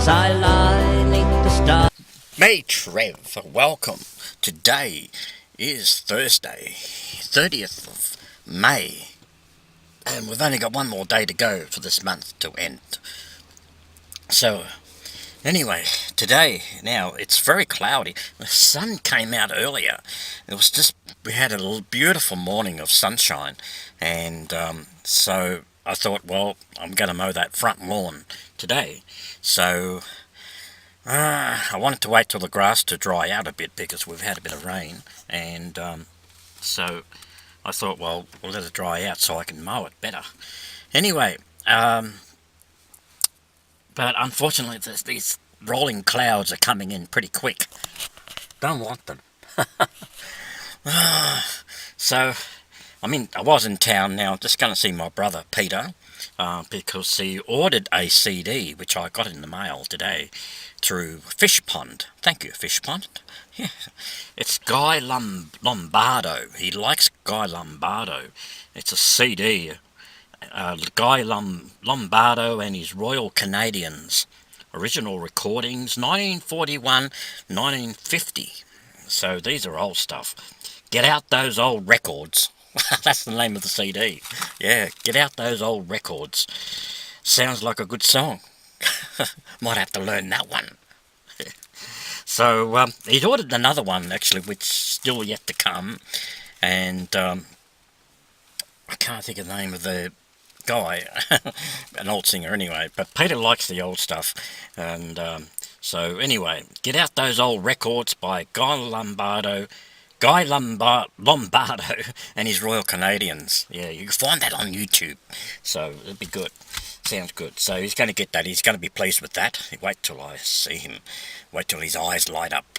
as I lie neath the stars. Me, Trev, welcome. Today is Thursday, 30th of May, and we've only got one more day to go for this month to end. So, anyway, today, now, it's very cloudy. The sun came out earlier. We had a beautiful morning of sunshine, and so I thought, well, I'm going to mow that front lawn today. So, I wanted to wait till the grass to dry out a bit because we've had a bit of rain, and so I thought, well, we'll let it dry out so I can mow it better. Anyway, but unfortunately these rolling clouds are coming in pretty quick. Don't want them. So, I mean, I was in town now, just going to see my brother Peter, because he ordered a CD, which I got in the mail today, through Fish Pond. Thank you, Fish Pond. Yeah. It's Guy Lombardo. He likes Guy Lombardo. It's a CD. Guy Lombardo and his Royal Canadians. Original recordings, 1941, 1950. So these are old stuff. Get out those old records. That's the name of the CD. Yeah, get out those old records. Sounds like a good song. Might have to learn that one. So he'd ordered another one actually, which is still yet to come, and I can't think of the name of the guy, an old singer anyway. But Peter likes the old stuff, and so anyway, get out those old records by Guy Lombardo and his Royal Canadians. Yeah, you can find that on YouTube. So it'll be good. Sounds good. So he's going to get that. He's going to be pleased with that. Wait till I see him. Wait till his eyes light up.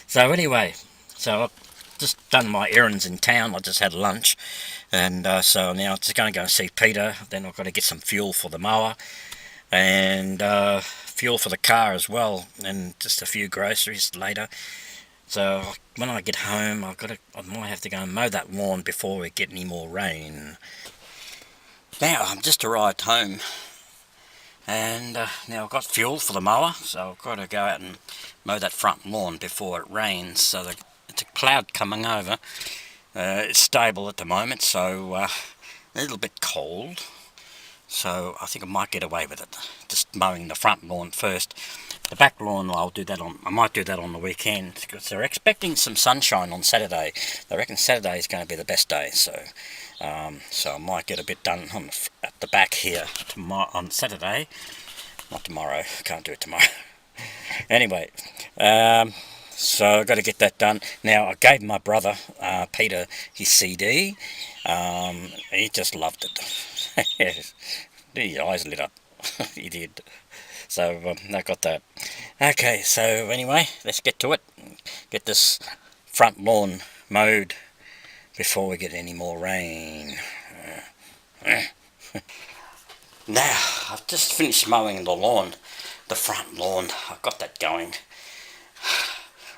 So anyway, so I've just done my errands in town. I just had lunch. And so now I'm just going to go and see Peter. Then I've got to get some fuel for the mower. And fuel for the car as well. And just a few groceries later. So when I get home, I might have to go and mow that lawn before we get any more rain. Now I've just arrived home, and now I've got fuel for the mower, so I've got to go out and mow that front lawn before it rains. So it's a cloud coming over. It's stable at the moment, so a little bit cold. So I think I might get away with it. Just mowing the front lawn first. The back lawn, I might do that on the weekend, because they're expecting some sunshine on Saturday. They reckon Saturday is going to be the best day, so I might get a bit done at the back here on Saturday. Not tomorrow, can't do it tomorrow. Anyway, so I've got to get that done. Now, I gave my brother, Peter, his CD. He just loved it. His eyes lit up. He did. So I got that. Okay, so anyway, let's get to it. Get this front lawn mowed before we get any more rain. Now, I've just finished mowing the lawn, the front lawn. I've got that going.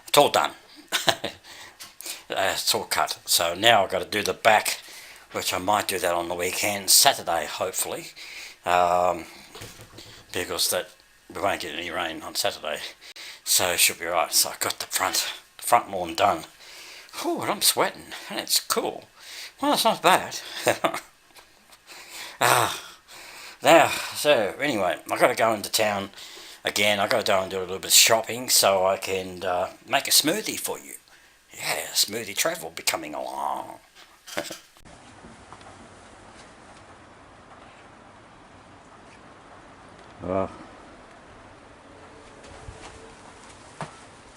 It's all done. It's all cut. So now I've got to do the back, which I might do that on the weekend, Saturday hopefully, because we won't get any rain on Saturday, so it should be right. So I got the front lawn done. Oh, and I'm sweating, and it's cool. Well, it's not bad. Now, so anyway, I've got to go into town again. I've got to go and do a little bit of shopping so I can make a smoothie for you. Yeah, Smoothie Trev will be coming along.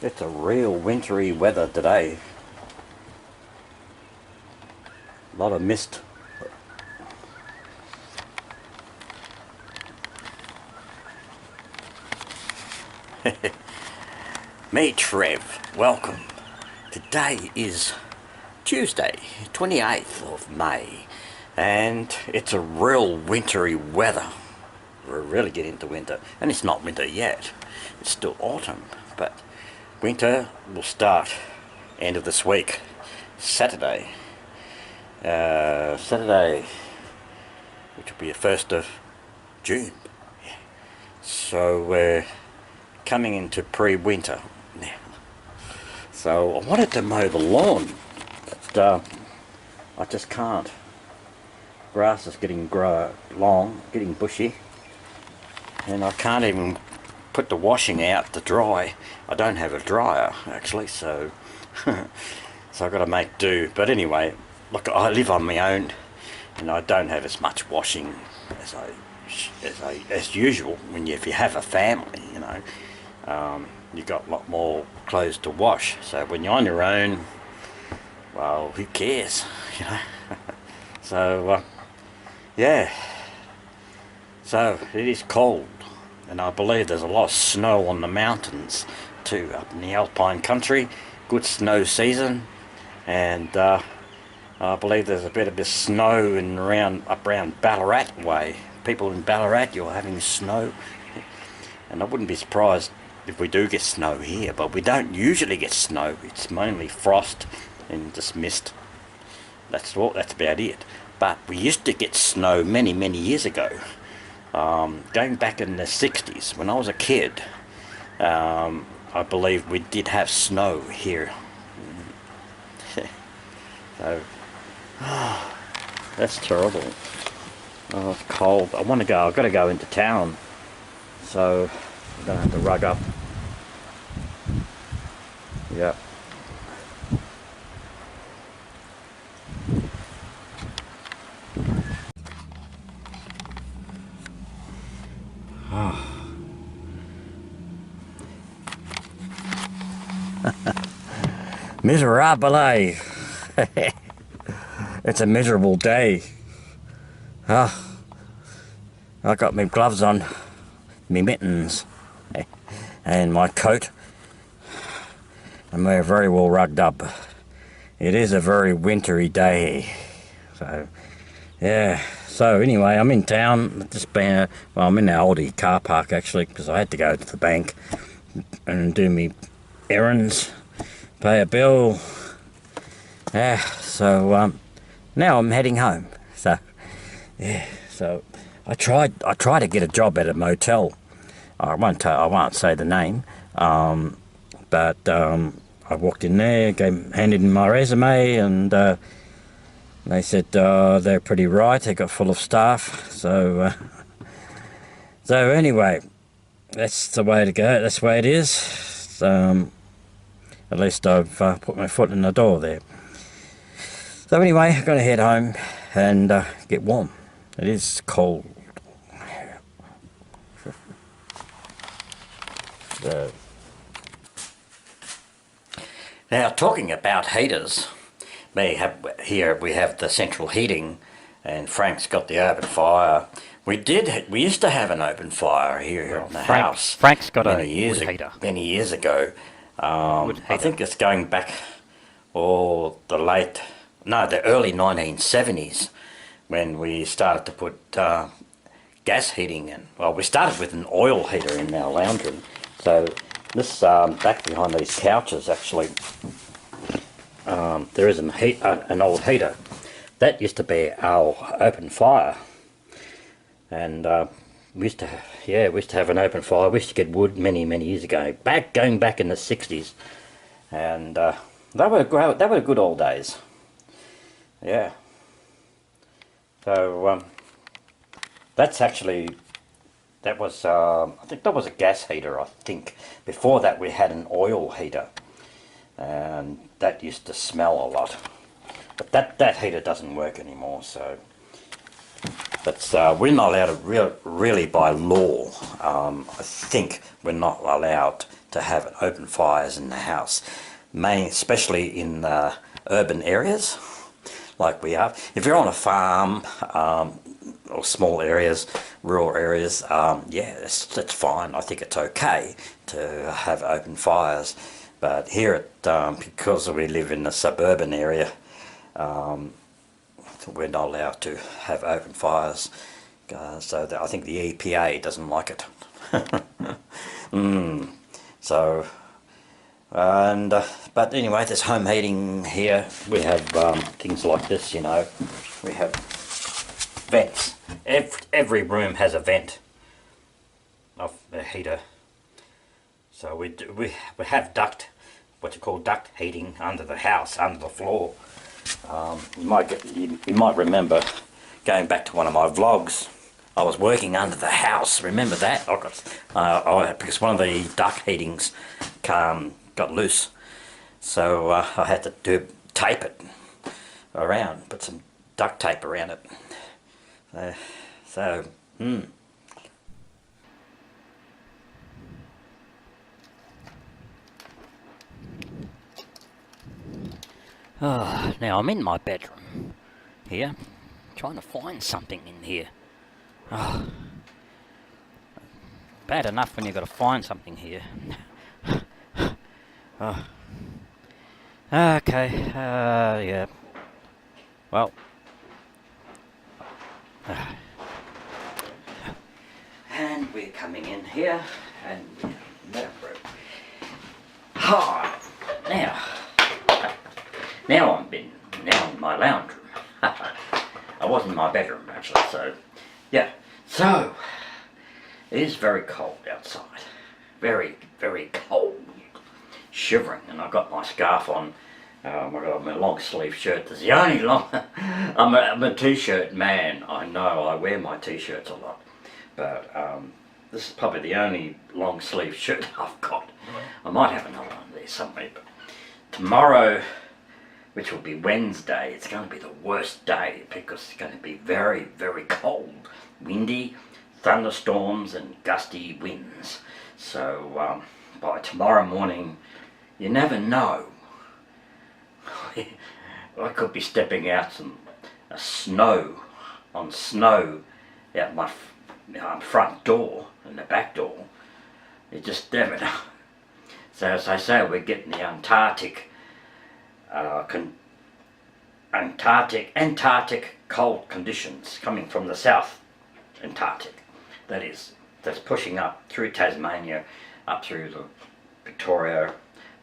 It's a real wintry weather today. A lot of mist. Me, Trev, welcome. Today is Tuesday, 28th of May, and it's a real wintry weather. We're really getting into winter, and it's not winter yet. It's still autumn, but winter will start end of this week, Saturday, which will be the 1st of June. Yeah. So we're coming into pre-winter now. So I wanted to mow the lawn, but I just can't. Grass is getting long, getting bushy, and I can't even put the washing out to dry. I don't have a dryer actually, so so I've got to make do. But anyway, look, I live on my own, and I don't have as much washing as usual. If you have a family, you know, you've got a lot more clothes to wash. So when you're on your own, well, who cares, you know? So yeah, so it is cold, and I believe there's a lot of snow on the mountains too, up in the alpine country. Good snow season, and I believe there's a bit of this snow up around Ballarat way. People in Ballarat, you're having snow, and I wouldn't be surprised if we do get snow here, but we don't usually get snow. It's mainly frost and just mist. That's about it. But we used to get snow many years ago, going back in the 60s when I was a kid. I believe we did have snow here. So that's terrible. Oh, it's cold. I've got to go into town, so I'm gonna have to rug up. Yep. Miserable. It's a miserable day. I got my gloves on, my mittens, and my coat, and we're very well rugged up. It is a very wintry day. So yeah, so anyway, I'm in town. I'm in the Aldi car park actually, because I had to go to the bank and do me errands, pay a bill. Yeah, so now I'm heading home. So yeah, so I tried to get a job at a motel. I won't say the name, but I walked in there, handed in my resume, and they said they're pretty right. They got full of staff. So so anyway, that's the way to go. That's the way it is. At least I've put my foot in the door there. So anyway, I'm going to head home and get warm. It is cold. So. Now, talking about heaters, we have the central heating, and Frank's got the open fire. We used to have an open fire here in the house. Frank's got a wood heater. Many years ago. I think it's going back the early 1970s, when we started to put gas heating in. Well, we started with an oil heater in our lounge room. So this back behind these couches, actually, there is an old heater. That used to be our open fire, and we used to have an open fire. We used to get wood many years ago, going back in the 60s, and they were good old days. Yeah. So that was I think that was a gas heater. I think before that we had an oil heater, and that used to smell a lot. But that heater doesn't work anymore. So that's we're not allowed to really by law. I think we're not allowed to have open fires in the house, especially in urban areas like we are. If you're on a farm or small areas, rural areas, yeah, that's fine. I think it's okay to have open fires. But here because we live in a suburban area, we're not allowed to have open fires. So I think the EPA doesn't like it. So, and but anyway, there's home heating here. We have things like this, you know. We have vents. Every room has a vent. off the heater. So we have what you call duct heating under the house, under the floor. You might remember going back to one of my vlogs. I was working under the house. Remember that? Because one of the duct heatings got loose, so I had to tape it around, put some duct tape around it. Now I'm in my bedroom here, trying to find something in here. Bad enough when you've got to find something here. Okay, yeah. Well. And we're coming in here, and now I'm in my lounge room. I was in my bedroom actually, so yeah. So it is very cold outside. Very, very cold. Shivering, and I've got my scarf on. I've got my long sleeve shirt. It's the only I'm a t-shirt man. I know I wear my t-shirts a lot, but this is probably the only long sleeve shirt I've got. I might have another one there somewhere, but tomorrow, which will be Wednesday, it's going to be the worst day because it's going to be very, very cold, windy, thunderstorms and gusty winds. So by tomorrow morning, you never know. I could be stepping out snow out my front door and the back door. You just never know. So as I say, we're getting the Antarctic cold conditions coming from the South Antarctic. That's pushing up through Tasmania, up through the Victoria,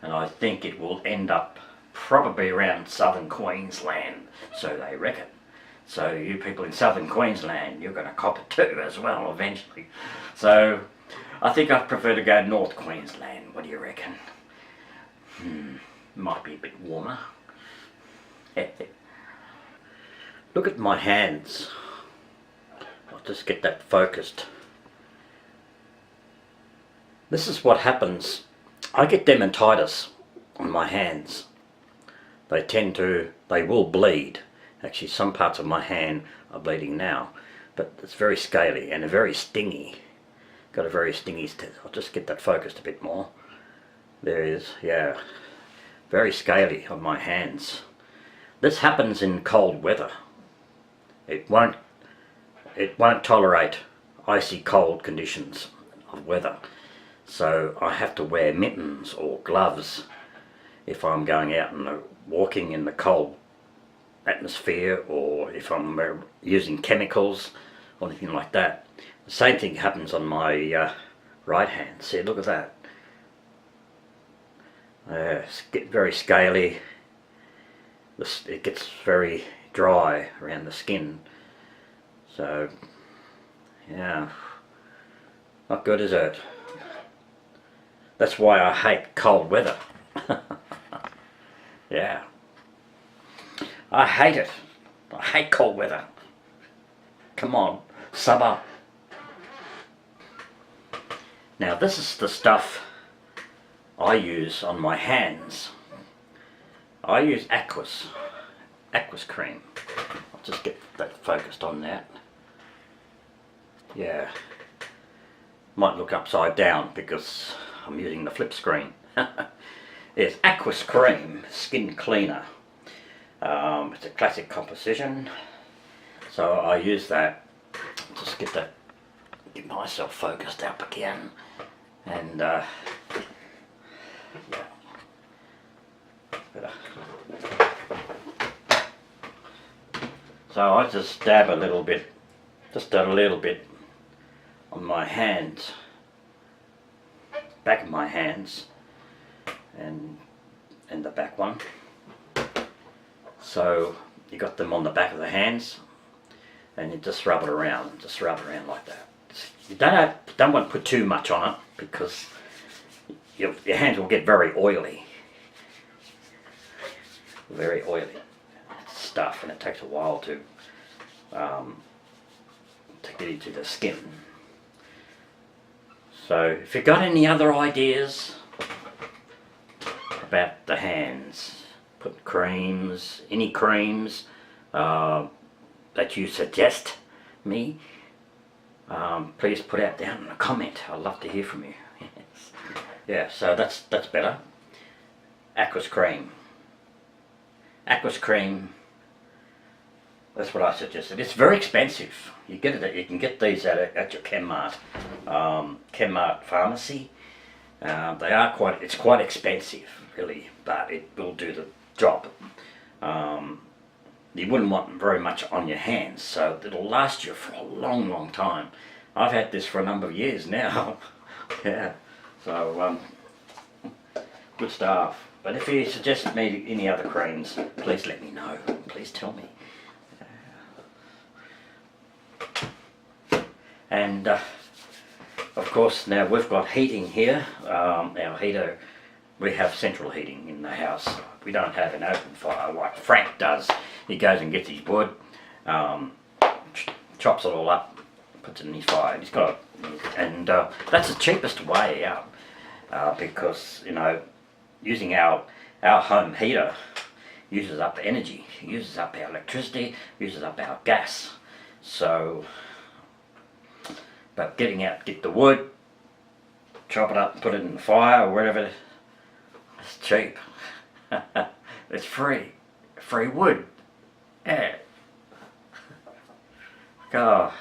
and I think it will end up probably around southern Queensland, so they reckon. So you people in southern Queensland, you're going to cop it too as well eventually. So I think I'd prefer to go North Queensland. What do you reckon? Might be a bit warmer. Look at my hands. I'll just get that focused. This is what happens. I get dermatitis on my hands. They will bleed. Actually, some parts of my hand are bleeding now, but it's very scaly and very stingy. Got a very stingy, I'll just get that focused a bit more. There it is, yeah. Very scaly on my hands. This happens in cold weather. It won't tolerate icy cold conditions of weather. So I have to wear mittens or gloves if I'm going out and walking in the cold atmosphere, or if I'm using chemicals or anything like that. The same thing happens on my right hand. See, look at that. It's very scaly. It gets very dry around the skin. So, yeah, not good, is it? That's why I hate cold weather. Yeah. I hate it. I hate cold weather. Come on, summer. Now this is the stuff I use on my hands. I use Aqueous Cream. I'll just get that focused on that. Yeah. Might look upside down because I'm using the flip screen. It's Aqueous Cream Skin Cleaner. It's a classic composition, so I use that. Just get myself focused up again, and yeah. So I just dab a little bit on my hands, back of my hands, and the back one. So you got them on the back of the hands, and you just rub it around like that. Just You don't want to put too much on it because your hands will get very oily. Very oily stuff, and it takes a while to get into the skin. So if you've got any other ideas about the hands, put creams, any creams that you suggest me, please put out down in a comment. I'd love to hear from you. Yes. Yeah, so that's better. Aqueous Cream. Aqueous Cream, that's what I suggested. It's very expensive. You can get these at your Chemmart, Chemmart pharmacy. It's quite expensive, really, but it will do the job. You wouldn't want very much on your hands, so it'll last you for a long, long time. I've had this for a number of years now. Yeah, so good stuff. But if you suggest me any other creams, please let me know. Please tell me. And of course, now we've got heating here. Our heater, we have central heating in the house. We don't have an open fire like Frank does. He goes and gets his wood, chops it all up, puts it in his fire. He's got, and that's the cheapest way out because, you know, using our home heater uses up energy, uses up our electricity, uses up our gas. So, but get the wood, chop it up, put it in the fire or whatever, it's cheap. It's free wood. Yeah. Oh.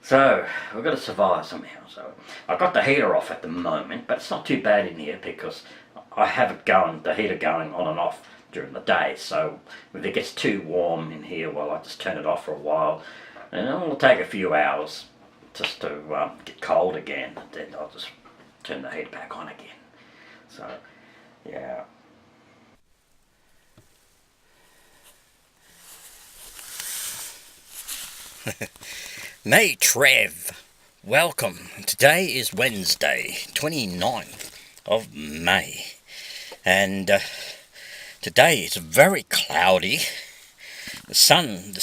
So we've got to survive somehow. So I've got the heater off at the moment, but it's not too bad in here because I have it going, the heater going on and off during the day. So if it gets too warm in here, well, I just turn it off for a while, and it will take a few hours just to get cold again. Then I'll just turn the heater back on again. So yeah. May Trev, welcome. Today is Wednesday, 29th of May, and today is very cloudy. The sun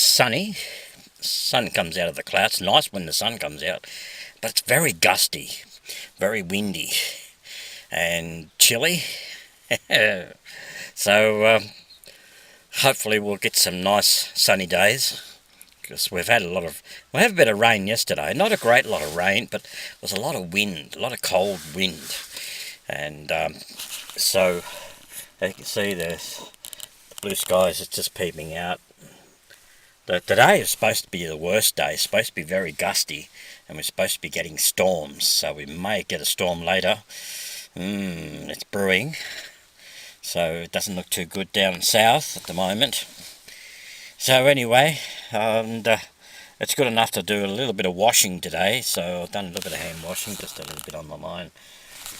comes out of the clouds. It's nice when the sun comes out, but it's very gusty, very windy, and chilly. So hopefully we'll get some nice sunny days. Because we had a bit of rain yesterday. Not a great lot of rain, but there was a lot of wind, a lot of cold wind. And so, as you can see, the blue skies is just peeping out. Today is supposed to be the worst day. It's supposed to be very gusty, and we're supposed to be getting storms. So we may get a storm later. It's brewing. So it doesn't look too good down south at the moment. So anyway, and it's good enough to do a little bit of washing today, so I've done a little bit of hand washing, just a little bit on my line.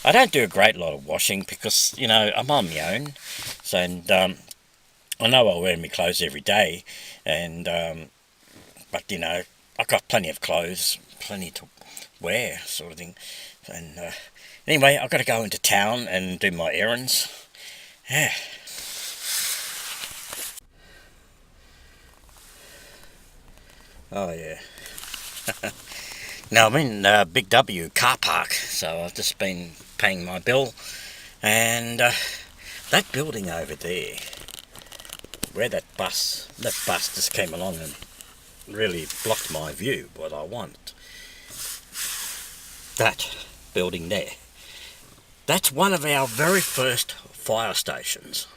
I don't do a great lot of washing because, you know, I'm on my own, so, and I know I wear my clothes every day, and but, you know, I've got plenty of clothes, plenty to wear, sort of thing. And anyway, I've got to go into town and do my errands. Yeah. Oh yeah. Now I'm in Big W car park, so I've just been paying my bill, and that building over there, where that bus just came along and really blocked my view, what I want. That building there, that's one of our very first fire stations.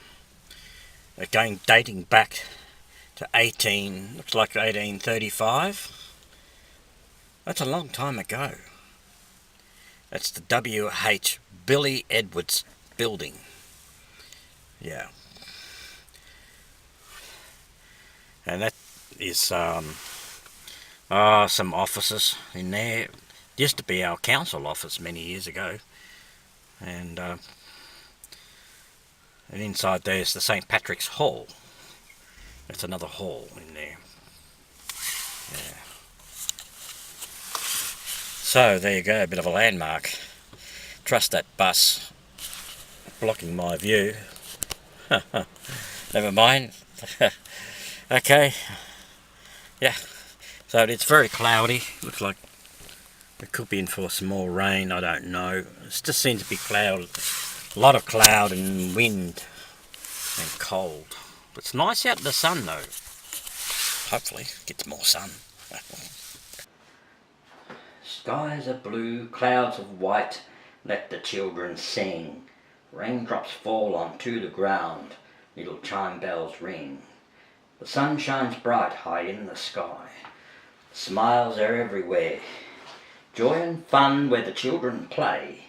Dating back to looks like 1835. That's a long time ago. That's the W.H. Billy Edwards building. Yeah. And that is some offices in there. It used to be our council office many years ago. And inside there's the St. Patrick's Hall. That's another hall in there. Yeah. So there you go, a bit of a landmark. Trust that bus blocking my view. Never mind. Okay. Yeah. So it's very cloudy. Looks like it could be in for some more rain. I don't know. It just seems to be cloud. A lot of cloud and wind and cold. It's nice out in the sun though. Hopefully gets more sun. Skies are blue, clouds of white, let the children sing. Raindrops fall onto the ground, little chime bells ring. The sun shines bright high in the sky, smiles are everywhere. Joy and fun where the children play,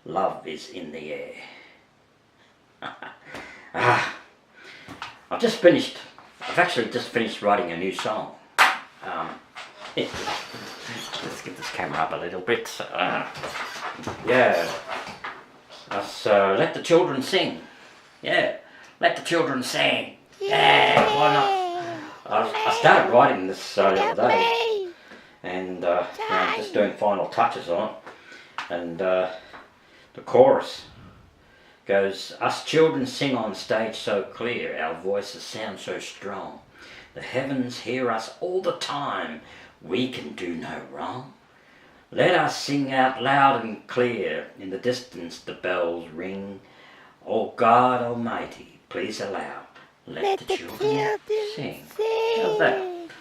love is in the air. I've actually just finished writing a new song. Let's get this camera up a little bit. Yeah. Let the children sing. Yeah. Let the children sing. Yeah. Why not? I started writing this the other day, and I'm just doing final touches on it. And the chorus goes, us children sing on stage so clear, our voices sound so strong. The heavens hear us all the time, we can do no wrong. Let us sing out loud and clear, in the distance the bells ring. Oh God Almighty, please allow, let the children sing. How's that?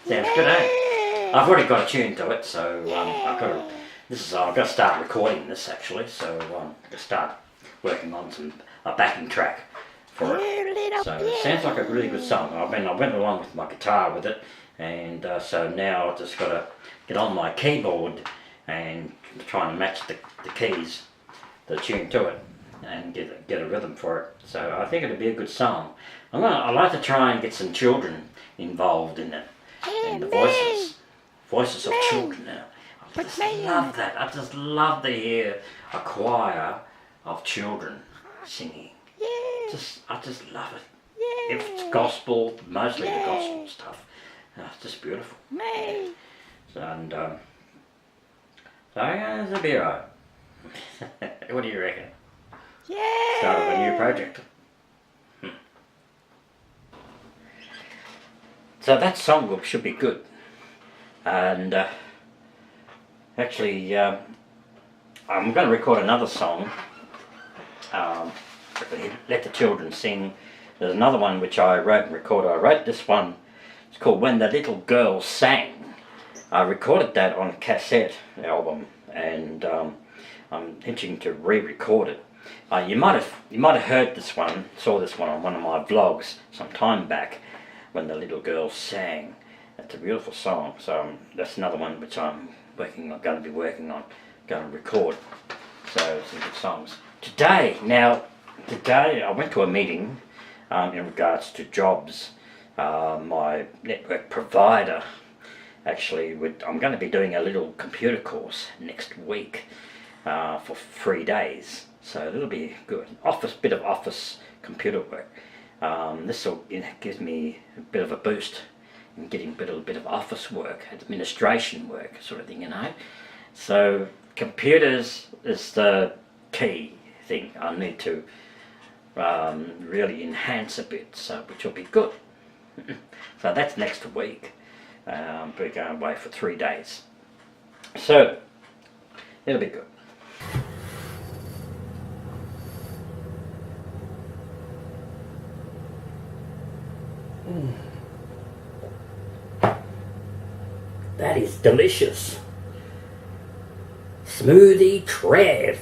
Sounds good, eh? I've already got a tune to it, so I've got to start recording this actually, so I'm going to start working on a backing track for it. So it sounds like a really good song. I went along with my guitar with it, and so now I've just got to get on my keyboard and try and match the keys, the tune to it, and get a rhythm for it. So I think it'll be a good song. I like to try and get some children involved in it, and the voices of children now. I just love that. I just love to hear a choir of children singing. I just love it. If it's gospel, mostly the gospel stuff. It's just beautiful. And so yeah, it'll be alright. What do you reckon? Start of a new project. So that song should be good. And actually, I'm going to record another song. Let the Children Sing. There's another one which I wrote and recorded. I wrote this one. It's called When the Little Girl Sang. I recorded that on a cassette album, and I'm itching to re-record it. You might have heard this one, saw this one on one of my vlogs some time back, When the Little Girl Sang. It's a beautiful song, so that's another one which I'm going to be working on, going to record. So some good songs. Today I went to a meeting in regards to jobs. My network provider, actually, I'm going to be doing a little computer course next week for 3 days. So it'll be good. Bit of office computer work. This will give me a bit of a boost in getting a little bit of office work, administration work, sort of thing, you know. So computers is the key thing I need to really enhance a bit, so which will be good. So that's next week. We're going away for 3 days, so it'll be good. That is delicious. Smoothie Trev.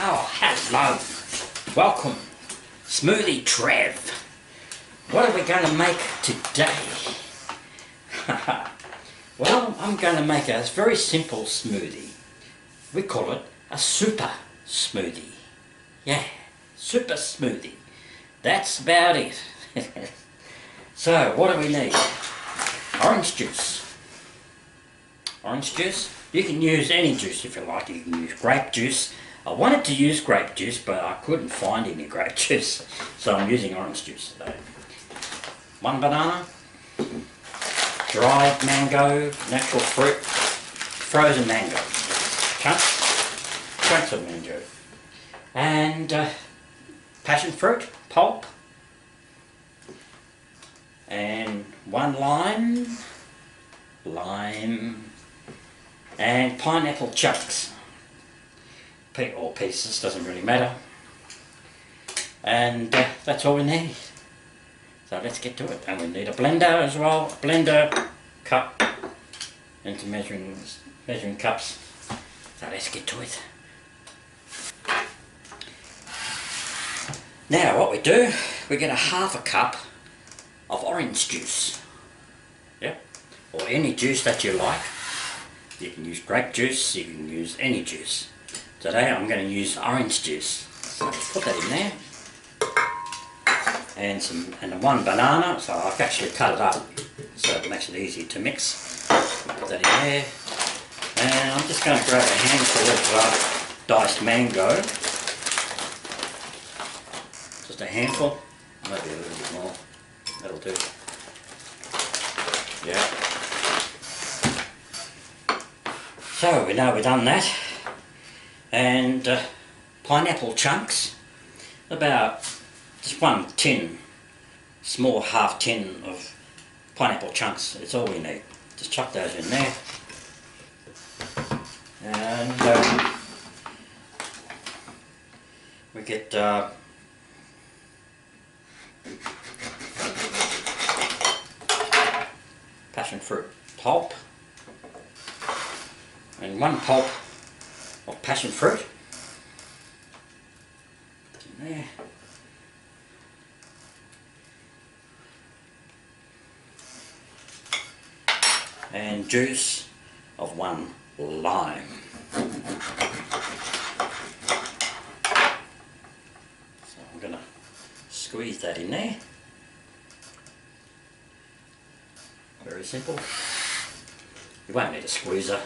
Oh, hello. Welcome. Smoothie Trev. What are we going to make today? Well, I'm going to make a very simple smoothie. We call it a super smoothie. Yeah, super smoothie. That's about it. So, what do we need? Orange juice. Orange juice. You can use any juice if you like. You can use grape juice. I wanted to use grape juice, but I couldn't find any grape juice, so I'm using orange juice today. 1 banana, dried mango, natural fruit, frozen mango, chunks of mango, and passion fruit pulp, and 1 lime, and pineapple chunks, or pieces, doesn't really matter, and that's all we need. So let's get to it. And we need a blender as well, a blender, cup, and some measuring cups. So let's get to it. Now what we do, we get a 1/2 cup of orange juice. Yep. Or any juice that you like. You can use grape juice, you can use any juice. Today I'm going to use orange juice. So let's put that in there. And 1 banana, so I've actually cut it up so it makes it easy to mix. Put that in there. And I'm just going to grab a handful of diced mango. Just a handful, maybe a little bit more. That'll do. Yeah. So we know we've done that. And pineapple chunks, about just 1 tin, small 1/2 tin of pineapple chunks. It's all we need. Just chuck those in there. And we get passion fruit pulp, and 1 pulp of passion fruit. Put in there. And juice of 1 lime. So I'm going to squeeze that in there. Very simple. You won't need a squeezer.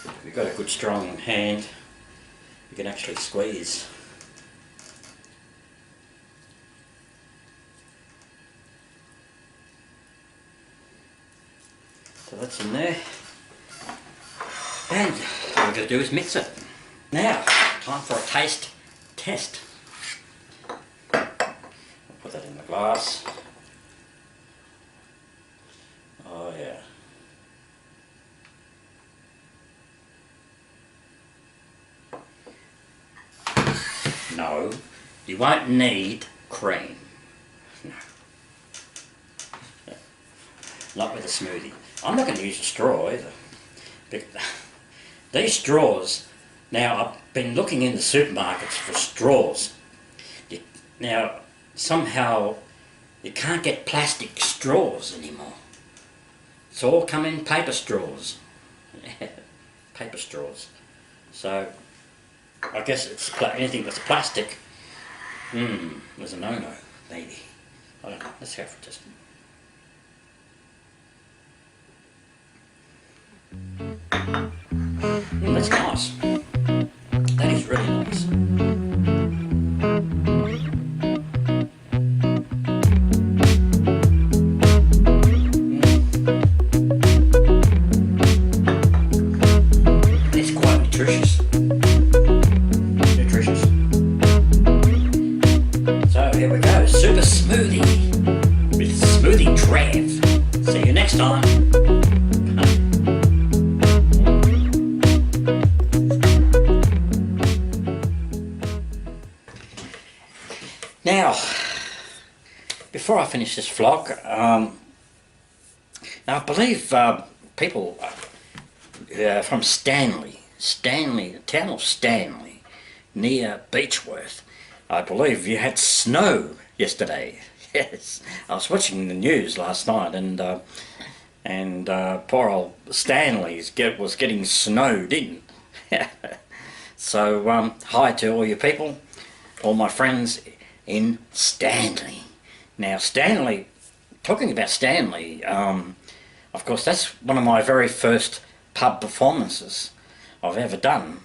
If you've got a good strong hand, you can actually squeeze. So that's in there, and all we're going to do is mix it. Now, time for a taste test. I'll put that in the glass. Oh yeah. No, you won't need cream. No. Not with a smoothie. I'm not going to use a straw either. These straws, now I've been looking in the supermarkets for straws. Now, somehow you can't get plastic straws anymore. It's all come in paper straws. Paper straws. So, I guess it's anything that's plastic. There's a no-no, maybe. I don't know. Let's go for just. That's nice. That is really nice. It's quite nutritious. So here we go, Super Smoothie with Smoothie Trev. See you next time. Now, before I finish this vlog, now I believe people from Stanley, the town of Stanley, near Beechworth, I believe you had snow yesterday. Yes, I was watching the news last night, and poor old Stanley was getting snowed in. So hi to all you people, all my friends in Stanley. Now Stanley, talking about Stanley, of course that's one of my very first pub performances. I've ever done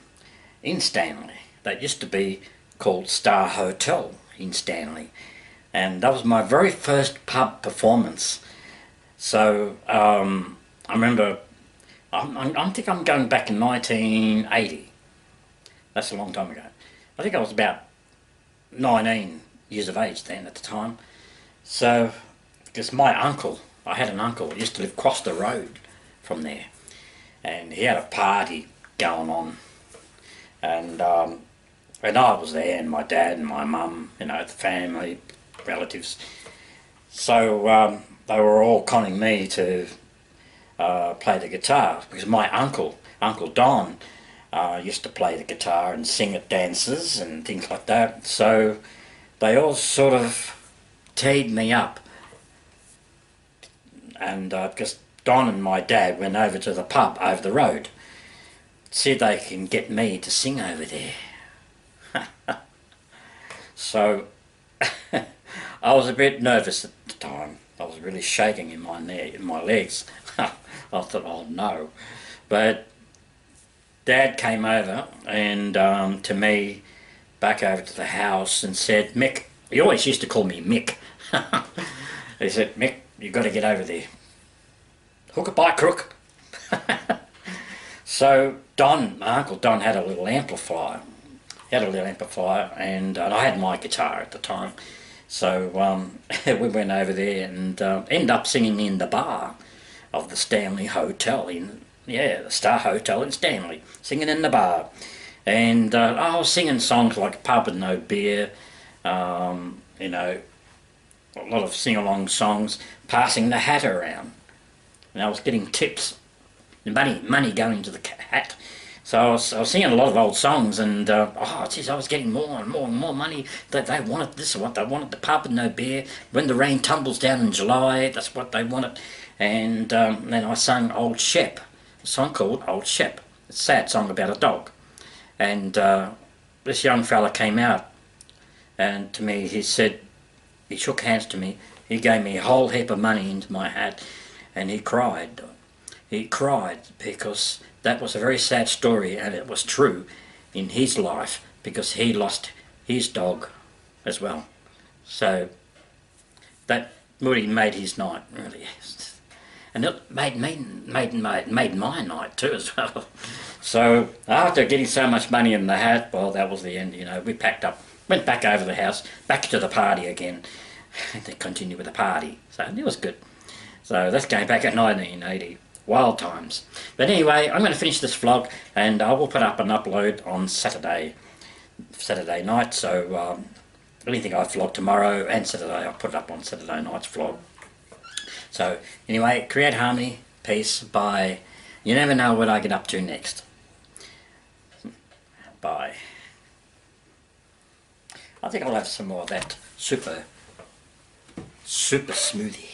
in Stanley. That used to be called Star Hotel in Stanley, and that was my very first pub performance. So I remember, I think I'm going back in 1980. That's a long time ago. I think I was about 19 years of age then at the time. So, because my uncle, I had an uncle who used to live across the road from there, and he had a party going on, and I was there, and my dad and my mum, you know, the family, relatives. So they were all conning me to play the guitar, because my uncle, Uncle Don, used to play the guitar and sing at dances and things like that. So they all sort of teed me up, and because Don and my dad went over to the pub over the road, see if they can get me to sing over there. So I was a bit nervous at the time. I was really shaking in my legs. I thought, oh no. But Dad came over and to me, back over to the house, and said, Mick, he always used to call me Mick. He said, Mick, you got to get over there. Hook it by crook. So Don, my Uncle Don, had a little amplifier. And I had my guitar at the time. So we went over there and ended up singing in the bar of the Stanley Hotel the Star Hotel in Stanley, singing in the bar. And I was singing songs like Pub and No Beer, you know, a lot of sing-along songs, passing the hat around. And I was getting tips, money going to the hat. So I was singing a lot of old songs, and I was getting more and more and more money. They wanted this, what they wanted, the Pub and No Beer. When the rain tumbles down in July, that's what they wanted. And then I sung Old Shep, a song called Old Shep. It's a sad song about a dog. And this young fella came out, and to me he said, he shook hands to me, he gave me a whole heap of money into my hat, and he cried. He cried because that was a very sad story, and it was true in his life, because he lost his dog as well. So that really made his night, really. And it made my night too as well. So after getting so much money in the hat, well, that was the end. You know, we packed up, went back over the house, back to the party again, and then continued with the party. So it was good. So that's going back at 1980. Wild times. But anyway, I'm going to finish this vlog, and I will put up an upload on Saturday night. So anything I vlog tomorrow and Saturday, I'll put it up on Saturday night's vlog. So anyway, create harmony, peace, bye. You never know what I get up to next. Bye. I think I'll have some more of that super smoothie.